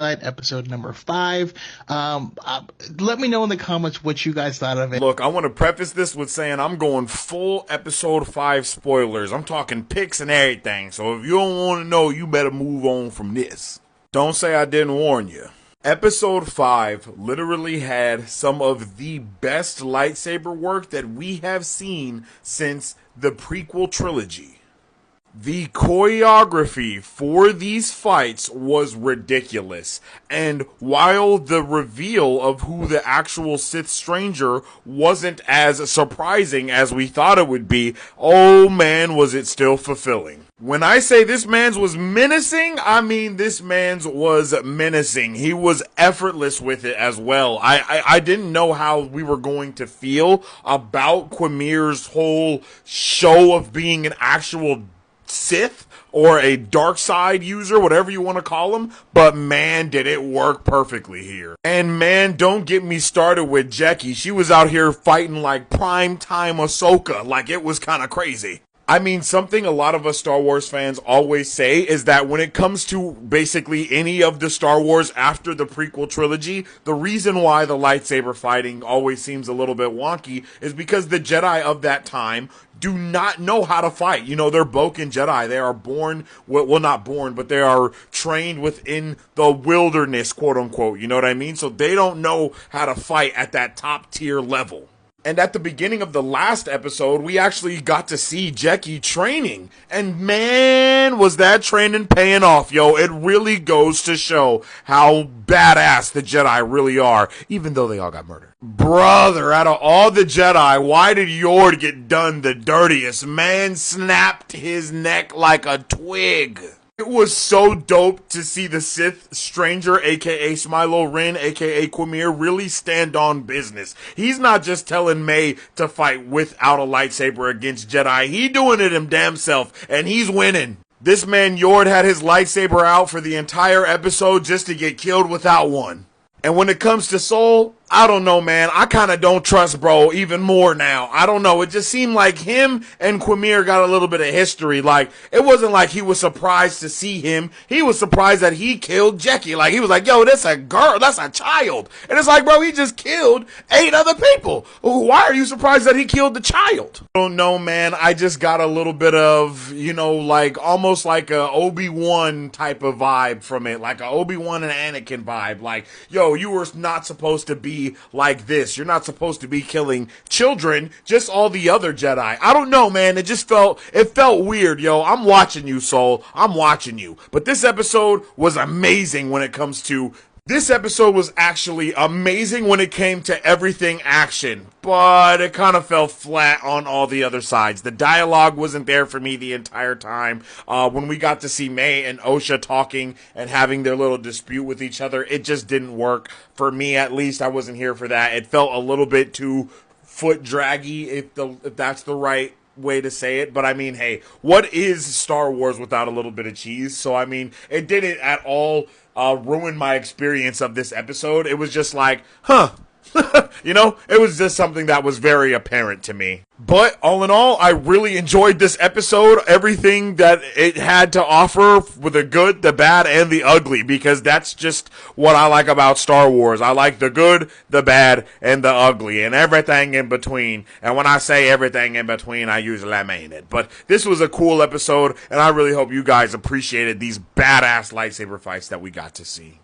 episode number 5. Let me know in the comments what you guys thought of it. Look, I want to preface this with saying I'm going full episode 5 spoilers. I'm talking pics and everything. So if you don't want to know, you better move on from this. Don't say I didn't warn you. Episode 5 literally had some of the best lightsaber work that we have seen since the prequel trilogy. The choreography for these fights was ridiculous, and while the reveal of who the actual Sith Stranger wasn't as surprising as we thought it would be, oh man was it still fulfilling. When I say this man's was menacing, I mean this man's was menacing. He was effortless with it as well. I didn't know how we were going to feel about Quimir's whole show of being an actual Sith or a dark side user, whatever you want to call him, but man, did it work perfectly here. And man, don't get me started with Jackie. She was out here fighting like prime time Ahsoka, like it was kind of crazy. I mean, something a lot of us Star Wars fans always say is that when it comes to basically any of the Star Wars after the prequel trilogy, the reason why the lightsaber fighting always seems a little bit wonky is because the Jedi of that time do not know how to fight. You know, they're Boken Jedi. They are born, well, not born, but they are trained within the wilderness, quote unquote. You know what I mean? So they don't know how to fight at that top tier level. And at the beginning of the last episode, we actually got to see Jackie training. And man, was that training paying off, yo. It really goes to show how badass the Jedi really are, even though they all got murdered. Brother, out of all the Jedi, why did Yord get done the dirtiest? Man snapped his neck like a twig. It was so dope to see the Sith Stranger, aka Smilo Ren, aka Quimir, really stand on business. He's not just telling May to fight without a lightsaber against Jedi. He doing it him damn self, and he's winning. This man Yord had his lightsaber out for the entire episode just to get killed without one. And when it comes to Soul, I don't know, man. I kind of don't trust bro even more now. I don't know. It just seemed like him and Quimir got a little bit of history. Like, it wasn't like he was surprised to see him. He was surprised that he killed Jackie. Like, he was like, yo, that's a girl. That's a child. And it's like, bro, he just killed 8 other people. Why are you surprised that he killed the child? I don't know, man. I just got a little bit of, you know, like, almost like a Obi-Wan type of vibe from it. Like a Obi-Wan and Anakin vibe. Like, yo, you were not supposed to be like this. You're not supposed to be killing children, just all the other Jedi. I don't know, man. It felt weird, yo. I'm watching you, Soul. I'm watching you. But this episode was amazing when it comes to This episode was actually amazing when it came to everything action, but it kind of fell flat on all the other sides. The dialogue wasn't there for me the entire time. When we got to see May and Osha talking and having their little dispute with each other, it just didn't work. For me, at least, I wasn't here for that. It felt a little bit too foot draggy, if that's the right way to say it. But I mean, hey, what is Star Wars without a little bit of cheese? So I mean, it didn't at all ruin my experience of this episode. It was just like, huh. You know, it was just something that was very apparent to me. But all in all, I really enjoyed this episode. Everything that it had to offer, with the good, the bad, and the ugly, because that's just what I like about Star Wars. I like the good, the bad, and the ugly, and everything in between. And when I say everything in between, I usually mean it. But this was a cool episode, and I really hope you guys appreciated these badass lightsaber fights that we got to see.